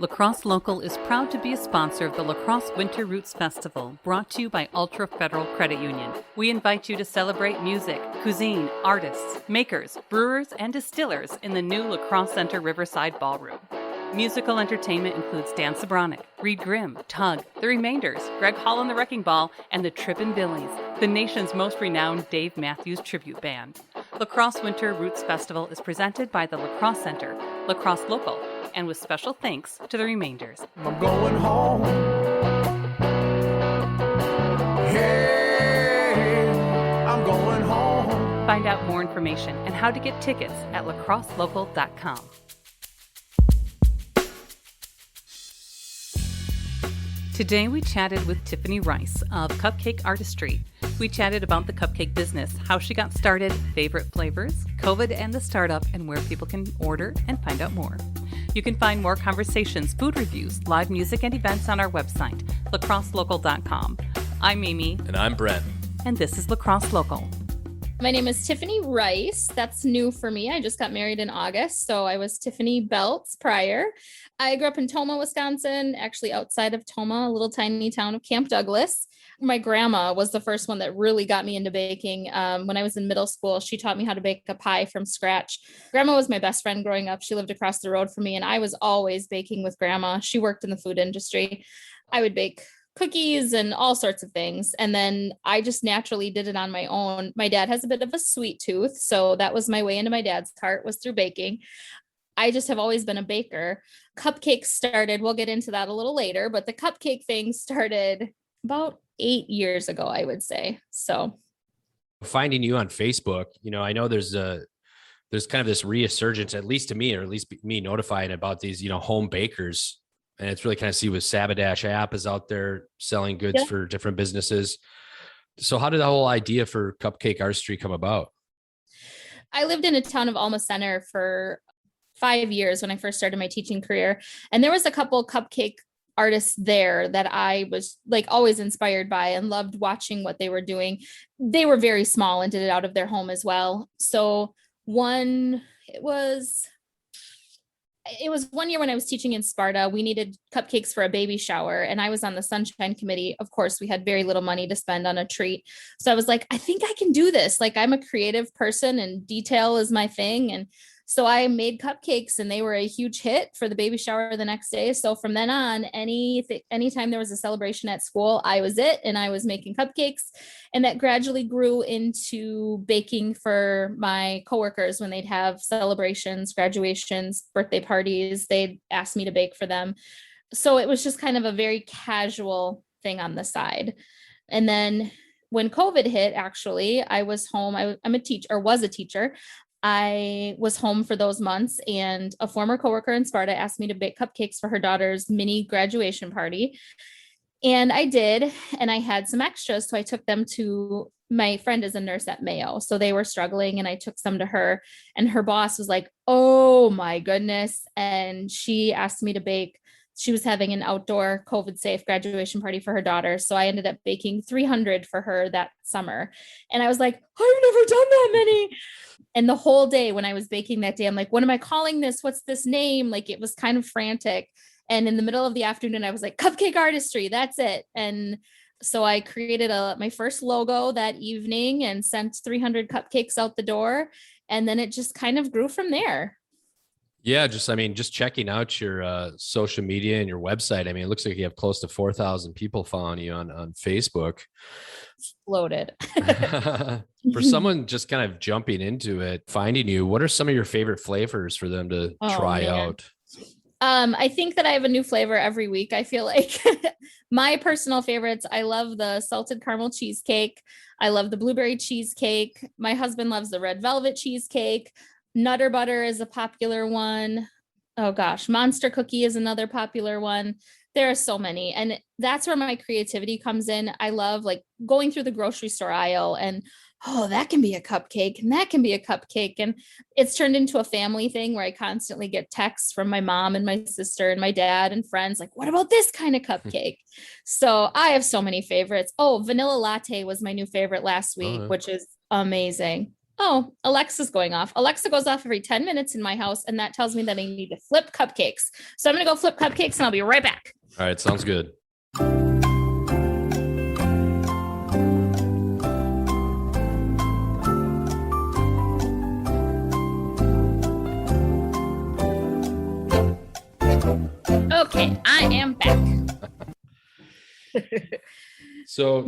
La Crosse Local is proud to be a sponsor of the La Crosse Winter Roots Festival, brought to you by Ultra Federal Credit Union. We invite you to celebrate music, cuisine, artists, makers, brewers, and distillers in the new La Crosse Center Riverside Ballroom. Musical entertainment includes Dan Sobronic, Reed Grimm, Tug, The Remainders, Greg Hall and the Wrecking Ball, and the Trippin' Billies, the nation's most renowned Dave Matthews tribute band. La Crosse Winter Roots Festival is presented by the La Crosse Center, La Crosse Local, and with special thanks to The Remainders. I'm going home. Hey, I'm going home. Find out more information and how to get tickets at lacrosselocal.com. Today we chatted with Tiffany Rice of Cupcake Artistry. We chatted about the cupcake business, how she got started, favorite flavors, Kovitt and the startup, and where people can order and find out more. You can find more conversations, food reviews, live music, and events on our website, lacrosselocal.com. I'm Mimi. And I'm Brent. And this is La Crosse Local. My name is Tiffany Rice. That's new for me. I just got married in August, so I was Tiffany Belts prior. I grew up in Tomah, Wisconsin, actually outside of Tomah, a little tiny town of Camp Douglas. My grandma was the first one that really got me into baking. When I was in middle school, she taught me how to bake a pie from scratch. Grandma was my best friend growing up. She lived across the road from me, and I was always baking with grandma. She worked in the food industry. I would bake cookies and all sorts of things. And then I just naturally did it on my own. My dad has a bit of a sweet tooth, so that was my way into my dad's heart, was through baking. I just have always been a baker. Cupcakes started, we'll get into that a little later, but the cupcake thing started about 8 years ago, I would say. So finding you on Facebook, I know there's kind of this resurgence, at least to me, or at least me notifying about these, home bakers. And it's really kind of see with Sabodash app is out there selling goods for different businesses. So how did the whole idea for Cupcake Artistry come about? I lived in a town of Alma Center for 5 years when I first started my teaching career. And there was a couple cupcake artists there that I was like always inspired by and loved watching what they were doing. They were very small and did it out of their home as well. So it was 1 year when I was teaching in Sparta, we needed cupcakes for a baby shower. And I was on the Sunshine Committee. Of course, we had very little money to spend on a treat. So I was like, I think I can do this. Like, I'm a creative person and detail is my thing. And so I made cupcakes and they were a huge hit for the baby shower the next day. So from then on, anytime there was a celebration at school, I was it, and I was making cupcakes. And that gradually grew into baking for my coworkers when they'd have celebrations, graduations, birthday parties. They'd ask me to bake for them. So it was just kind of a very casual thing on the side. And then when COVID hit, actually, I was home. I'm a teacher, or was a teacher. I was home for those months, and a former coworker in Sparta asked me to bake cupcakes for her daughter's mini graduation party. And I did, and I had some extras. So I took them to my friend is a nurse at Mayo. So they were struggling, and I took some to her, and her boss was like, oh my goodness. And she asked me to bake. She was having an outdoor COVID safe graduation party for her daughter. So I ended up baking 300 for her that summer. And I was like, I've never done that many. And the whole day when I was baking that day, I'm like, what am I calling this? What's this name? Like, it was kind of frantic. And in the middle of the afternoon, I was like, Cupcake Artistry, that's it. And so I created my first logo that evening and sent 300 cupcakes out the door. And then it just kind of grew from there. Yeah, just checking out your social media and your website. It looks like you have close to 4,000 people following you on Facebook. Exploded. For someone just kind of jumping into it, finding you, what are some of your favorite flavors for them to try out? I think that I have a new flavor every week. I feel like my personal favorites, I love the salted caramel cheesecake. I love the blueberry cheesecake. My husband loves the red velvet cheesecake. Nutter butter is a popular one. Oh gosh, monster cookie is another popular one. There are so many. And that's where my creativity comes in. I love like going through the grocery store aisle and, oh, that can be a cupcake and that can be a cupcake. And it's turned into a family thing where I constantly get texts from my mom and my sister and my dad and friends like, what about this kind of cupcake? So I have so many favorites. Oh, vanilla latte was my new favorite last week, which is amazing. Oh, Alexa's going off. Alexa goes off every 10 minutes in my house, and that tells me that I need to flip cupcakes. So I'm going to go flip cupcakes, and I'll be right back. All right. Sounds good. Okay, I am back. So,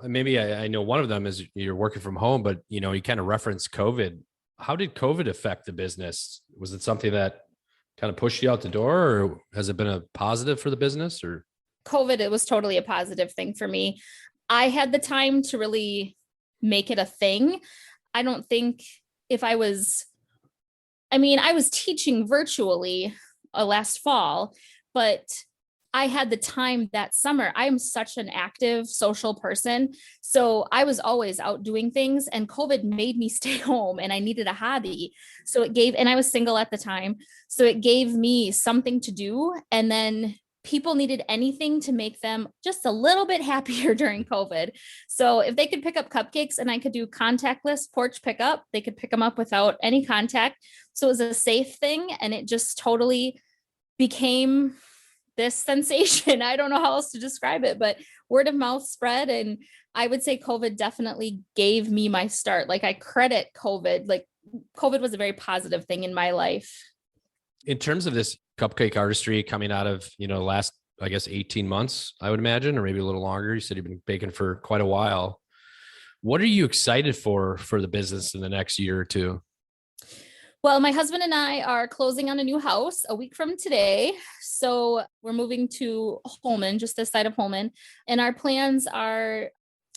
maybe I know one of them is you're working from home, but, you kind of referenced COVID. How did COVID affect the business? Was it something that kind of pushed you out the door, or has it been a positive for the business? Or COVID, it was totally a positive thing for me. I had the time to really make it a thing. I don't think if I was teaching virtually last fall, but I had the time that summer. I am such an active social person. So I was always out doing things, and COVID made me stay home, and I needed a hobby. So and I was single at the time. So it gave me something to do. And then people needed anything to make them just a little bit happier during COVID. So if they could pick up cupcakes and I could do contactless porch pickup, they could pick them up without any contact. So it was a safe thing. And it just totally became this sensation. I don't know how else to describe it, but word of mouth spread. And I would say COVID definitely gave me my start. Like, I credit COVID. Like, COVID was a very positive thing in my life. in terms of this Cupcake Artistry coming out of, last, I guess, 18 months, I would imagine, or maybe a little longer. You said you've been baking for quite a while. What are you excited for the business in the next year or two? Well, my husband and I are closing on a new house a week from today. So we're moving to Holman, just this side of Holman. And our plans are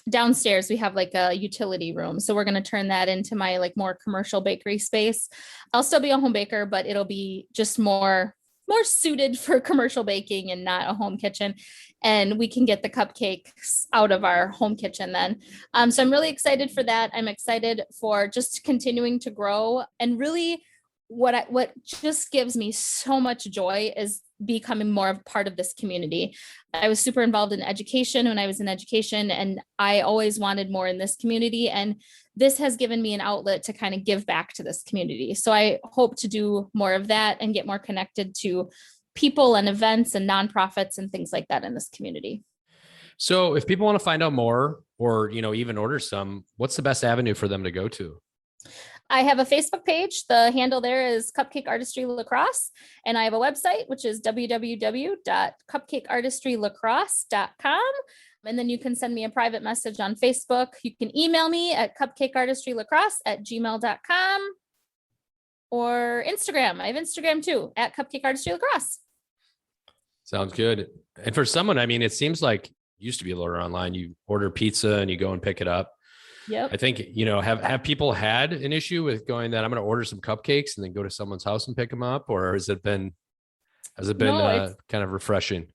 downstairs. We have like a utility room. So we're going to turn that into my like more commercial bakery space. I'll still be a home baker, but it'll be just more suited for commercial baking and not a home kitchen. And we can get the cupcakes out of our home kitchen then. So I'm really excited for that. I'm excited for just continuing to grow. And really what just gives me so much joy is becoming more of part of this community. I was super involved in education when I was in education, and I always wanted more in this community. And this has given me an outlet to kind of give back to this community. So I hope to do more of that and get more connected to people and events and nonprofits and things like that in this community. So if people want to find out more or, even order some, what's the best avenue for them to go to? I have a Facebook page. The handle there is Cupcake Artistry Lacrosse. And I have a website, which is www.cupcakeartistrylacrosse.com. And then you can send me a private message on Facebook. You can email me at cupcakeartistrylacrosse@gmail.com or Instagram. I have Instagram too, at Cupcake Artistry Lacrosse. Sounds good. And for someone, it seems like you used to be able to order online. You order pizza and you go and pick it up. Yep. I think, have people had an issue with going that I'm going to order some cupcakes and then go to someone's house and pick them up? Or has it been kind of refreshing?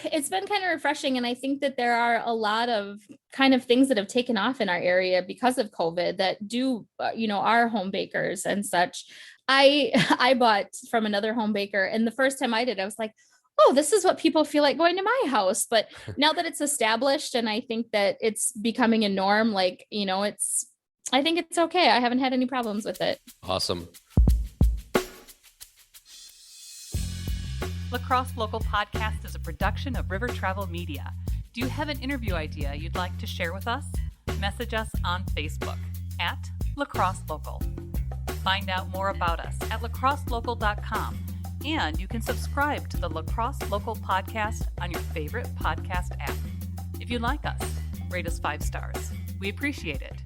It's been kind of refreshing. And I think that there are a lot of kind of things that have taken off in our area because of COVID that do, are home bakers and such. I bought from another home baker, and the first time I did, I was like, oh, this is what people feel like going to my house. But now that it's established, and I think that it's becoming a norm, I think it's okay. I haven't had any problems with it. Awesome. Lacrosse Local Podcast is a production of River Travel Media. Do you have an interview idea you'd like to share with us? Message us on Facebook at Lacrosse Local. Find out more about us at lacrosselocal.com. And you can subscribe to the Lacrosse Local Podcast on your favorite podcast app. If you like us, rate us 5 stars. We appreciate it.